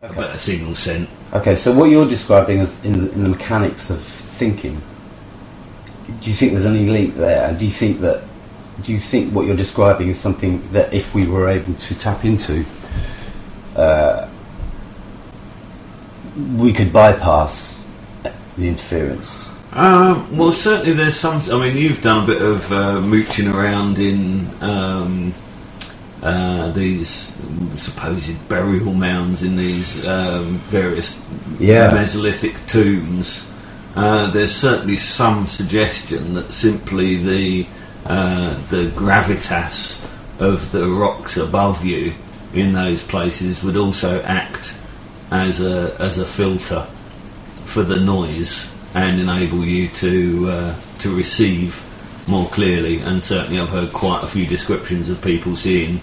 a better signal sent. Okay, so what you're describing is in the mechanics of thinking. Do you think there's any link there? And do you think what you're describing is something that if we were able to tap into, we could bypass the interference? Well, certainly there's some. I mean, you've done a bit of mooching around in these supposed burial mounds in these various Mesolithic tombs. There's certainly some suggestion that simply the gravitas of the rocks above you in those places would also act as a filter for the noise and enable you to receive more clearly. And certainly I've heard quite a few descriptions of people seeing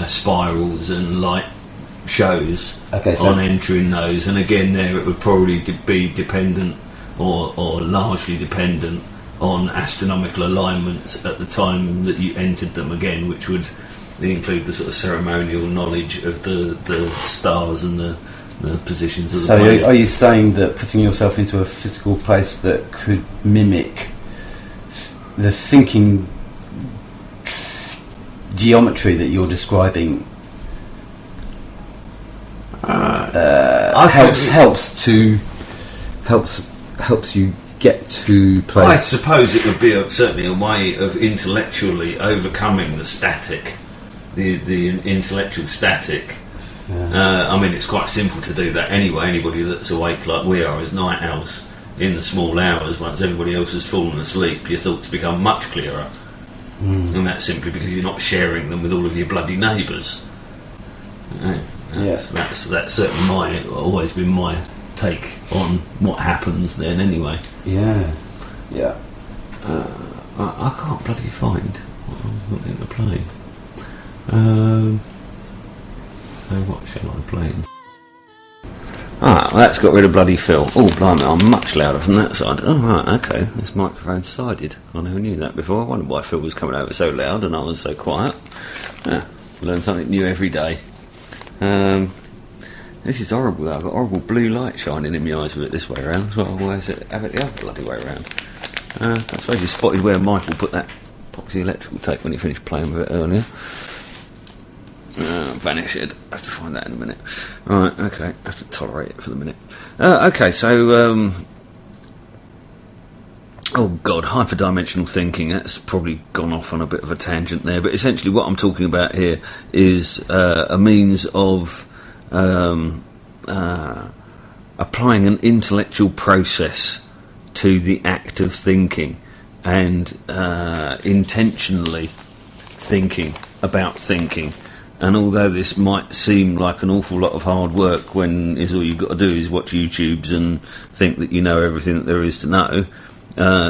spirals and light shows on entering those. And again, there it would probably be dependent or largely dependent on astronomical alignments at the time that you entered them again, which would include the sort of ceremonial knowledge of the stars and the positions of the planets. So are you saying that putting yourself into a physical place that could mimic the thinking geometry that you're describing helps you get to place? I suppose it would be certainly a way of intellectually overcoming the static, the intellectual static. Yeah. I mean, it's quite simple to do that anyway. Anybody that's awake like we are as night owls, in the small hours, once everybody else has fallen asleep, your thoughts become much clearer. And that's simply because you're not sharing them with all of your bloody neighbours. That's certainly always been my take on what happens then anyway. Yeah. I can't bloody find what I'm wanting to play. So what shall I play? Well, that's got rid of bloody Phil. Oh, blimey, I'm much louder from that side. Oh, right, okay, this microphone's sided. I never knew that before. I wondered why Phil was coming over so loud and I was so quiet. Learn something new every day. This is horrible though. I've got horrible blue light shining in my eyes with it this way around. So why is it have it the other bloody way around? I suppose you spotted where Michael put that epoxy electrical tape when he finished playing with it earlier. Vanish it. I have to find that in a minute. Right, okay. I have to tolerate it for the minute. Okay, so oh god, hyperdimensional thinking. That's probably gone off on a bit of a tangent there. But essentially, what I'm talking about here is a means of applying an intellectual process to the act of thinking and intentionally thinking about thinking. And although this might seem like an awful lot of hard work when all you've got to do is watch YouTubes and think that you know everything that there is to know,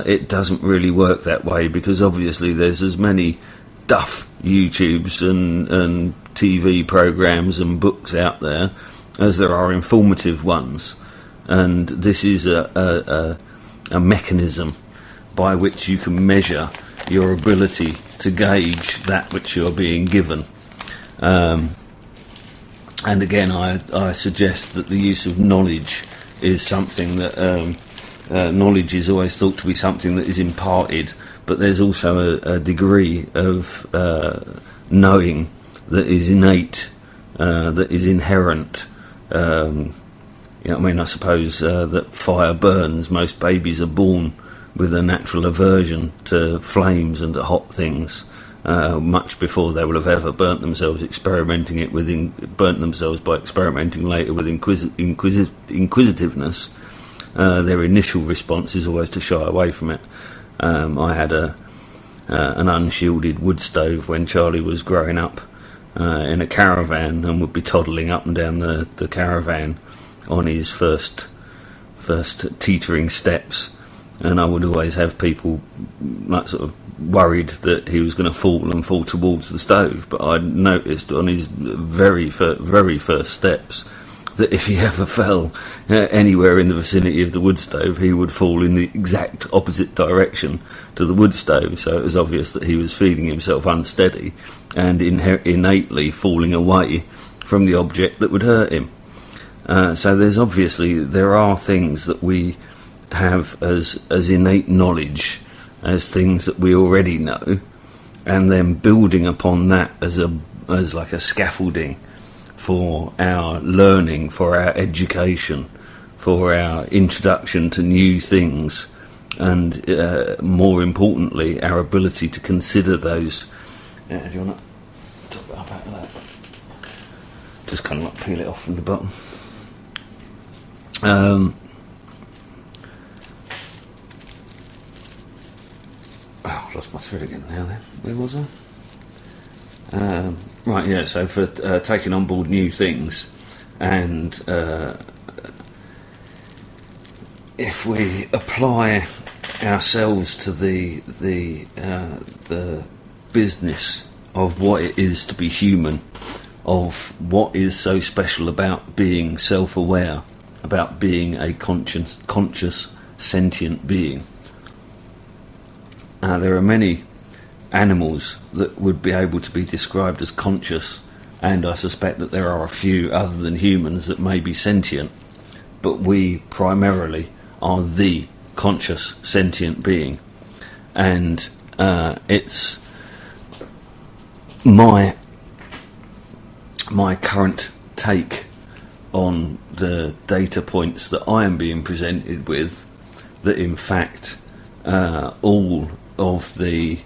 it doesn't really work that way, because obviously there's as many duff YouTubes and TV programmes and books out there as there are informative ones. And this is a mechanism by which you can measure your ability to gauge that which you're being given. And again, I suggest that the use of knowledge is something that knowledge is always thought to be something that is imparted, but there's also a degree of knowing that is innate, that is inherent. You know what I mean? I suppose that fire burns. Most babies are born with a natural aversion to flames and to hot things. Much before they will have ever burnt themselves by experimenting later with inquisitiveness. Their initial response is always to shy away from it. I had an unshielded wood stove when Charlie was growing up in a caravan, and would be toddling up and down the caravan on his first teetering steps, and I would always have people like sort of worried that he was going to fall towards the stove. But I noticed on his very first steps that if he ever fell anywhere in the vicinity of the wood stove, he would fall in the exact opposite direction to the wood stove. So it was obvious that he was feeling himself unsteady and innately falling away from the object that would hurt him. So there are things that we have as innate knowledge, as things that we already know, and then building upon that as like a scaffolding for our learning, for our education, for our introduction to new things, and more importantly, our ability to consider those. Do you want to top it up out of that? Just kind of like peel it off from the bottom. I lost my thread again now then. Where was I? Right, yeah, so for taking on board new things, and if we apply ourselves to the business of what it is to be human, of what is so special about being self-aware, about being a conscious sentient being. There are many animals that would be able to be described as conscious, and I suspect that there are a few other than humans that may be sentient, but we primarily are the conscious sentient being. And it's my current take on the data points that I am being presented with, that in fact all of the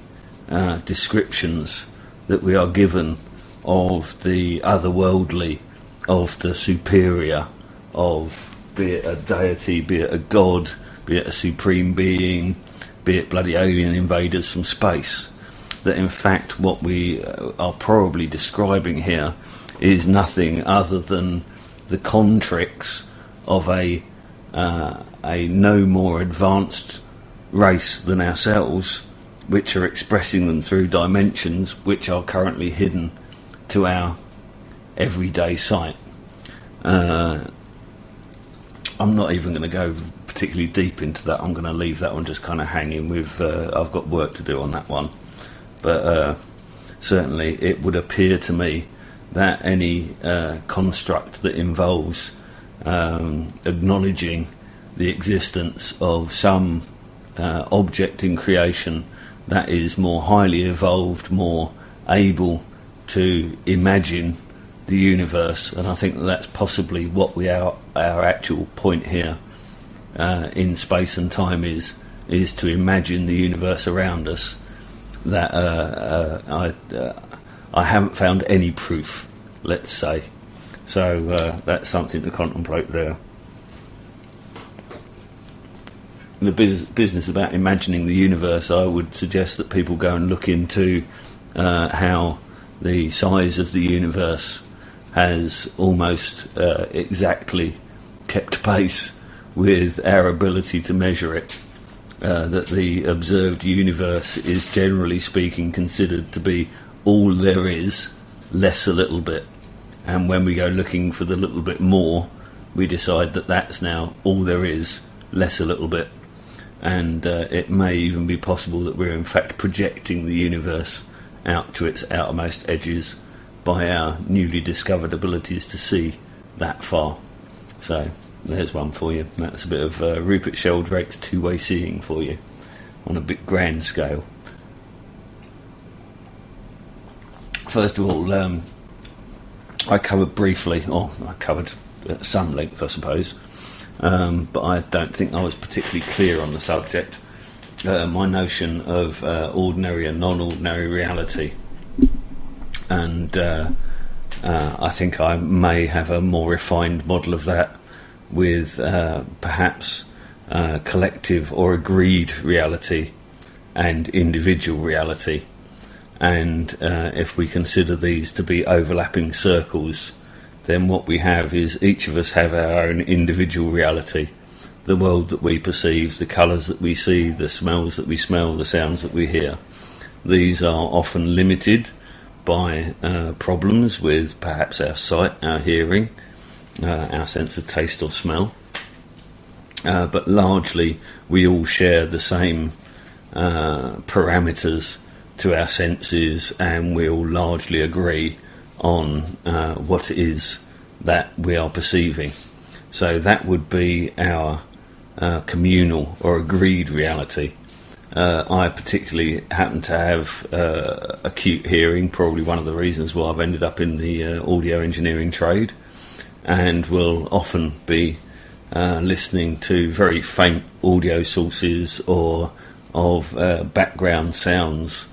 descriptions that we are given of the otherworldly, of the superior, of be it a deity, be it a god, be it a supreme being, be it bloody alien invaders from space, that in fact what we are probably describing here is nothing other than the contricks of a no more advanced race than ourselves, which are expressing them through dimensions which are currently hidden to our everyday sight. I'm not even going to go particularly deep into that. I'm going to leave that one just kind of hanging with I've got work to do on that one, but certainly it would appear to me that any construct that involves acknowledging the existence of some object in creation that is more highly evolved, more able to imagine the universe, and I think that's possibly what our actual point here in space and time is to imagine the universe around us. That I haven't found any proof, let's say, so that's something to contemplate there. The business about imagining the universe, I would suggest that people go and look into how the size of the universe has almost exactly kept pace with our ability to measure it. That the observed universe is, generally speaking, considered to be all there is, less a little bit. And when we go looking for the little bit more, we decide that that's now all there is, less a little bit. And it may even be possible that we're in fact projecting the universe out to its outermost edges by our newly discovered abilities to see that far. So there's one for you. That's a bit of Rupert Sheldrake's two-way seeing for you on a big grand scale. First of all, I covered briefly, I covered at some length, I suppose, but I don't think I was particularly clear on the subject. My notion of ordinary and non-ordinary reality, and I think I may have a more refined model of that with perhaps collective or agreed reality and individual reality. And if we consider these to be overlapping circles, then what we have is each of us have our own individual reality, the world that we perceive, the colours that we see, the smells that we smell, the sounds that we hear. These are often limited by problems with perhaps our sight, our hearing, our sense of taste or smell, but largely we all share the same parameters to our senses, and we all largely agree on what it is that we are perceiving. So that would be our communal or agreed reality. I particularly happen to have acute hearing, probably one of the reasons why I've ended up in the audio engineering trade, and will often be listening to very faint audio sources or of background sounds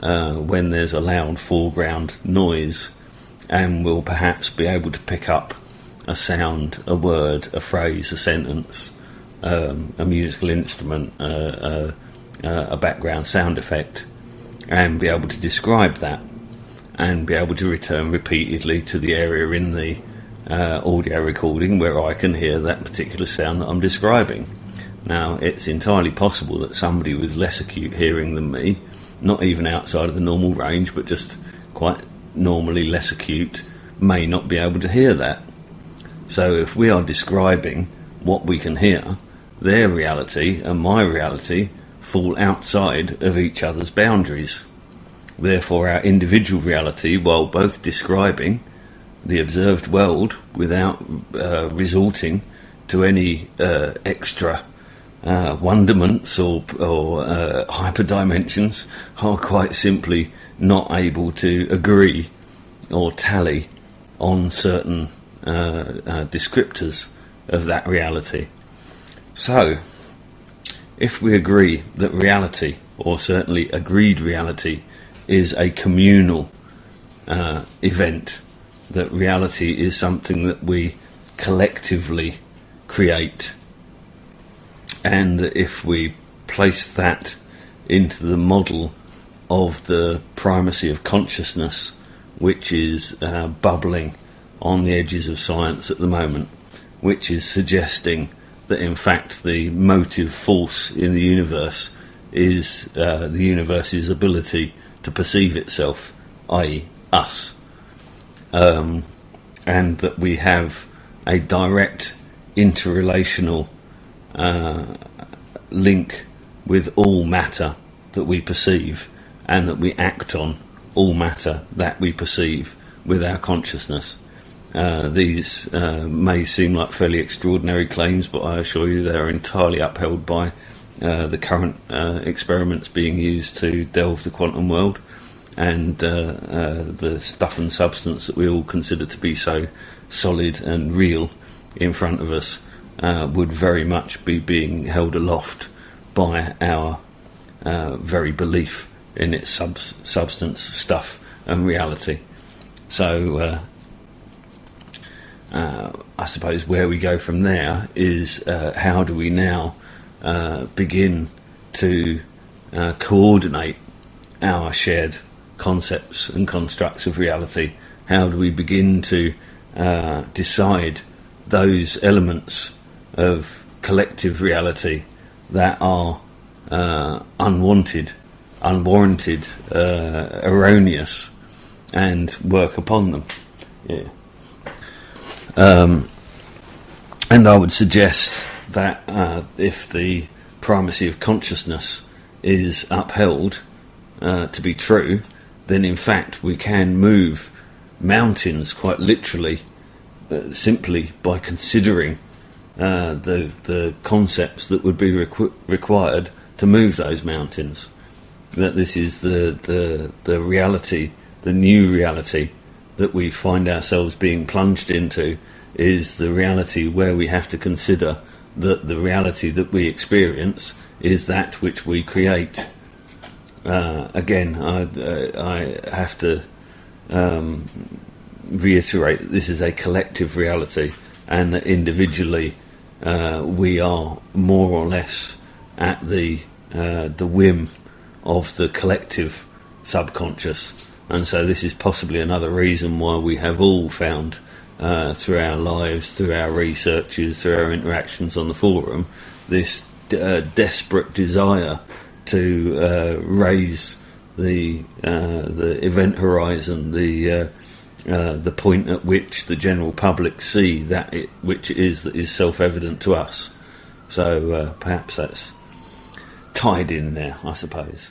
when there's a loud foreground noise, and will perhaps be able to pick up a sound, a word, a phrase, a sentence, a musical instrument, a background sound effect, and be able to describe that, and be able to return repeatedly to the area in the audio recording where I can hear that particular sound that I'm describing. Now, it's entirely possible that somebody with less acute hearing than me, not even outside of the normal range, but just quite normally less acute, may not be able to hear that. So if we are describing what we can hear, their reality and my reality fall outside of each other's boundaries. Therefore, our individual reality, while both describing the observed world without resorting to any extra wonderments or hyperdimensions, are quite simply not able to agree or tally on certain descriptors of that reality. So, if we agree that reality, or certainly agreed reality, is a communal event, that reality is something that we collectively create, and that if we place that into the model of the primacy of consciousness, which is bubbling on the edges of science at the moment, which is suggesting that in fact the motive force in the universe is the universe's ability to perceive itself, i.e. us, and that we have a direct interrelational link with all matter that we perceive, and that we act on all matter that we perceive with our consciousness. These may seem like fairly extraordinary claims, but I assure you they are entirely upheld by the current experiments being used to delve the quantum world, and the stuff and substance that we all consider to be so solid and real in front of us would very much be being held aloft by our very belief in its substance, stuff and reality. So I suppose where we go from there is how do we now begin to coordinate our shared concepts and constructs of reality? How do we begin to decide those elements of collective reality that are unwanted, unwarranted, erroneous, and work upon them? Yeah. And I would suggest that if the primacy of consciousness is upheld to be true, then in fact we can move mountains quite literally, simply by considering the concepts that would be required to move those mountains. That this is the reality, the new reality that we find ourselves being plunged into, is the reality where we have to consider that the reality that we experience is that which we create. Again, I have to reiterate that this is a collective reality, and that individually we are more or less at the whim of the collective subconscious. And so this is possibly another reason why we have all found through our lives, through our researches, through our interactions on the forum, this desperate desire to raise the event horizon, the point at which the general public see that which is self-evident to us. So perhaps that's tied in there, I suppose.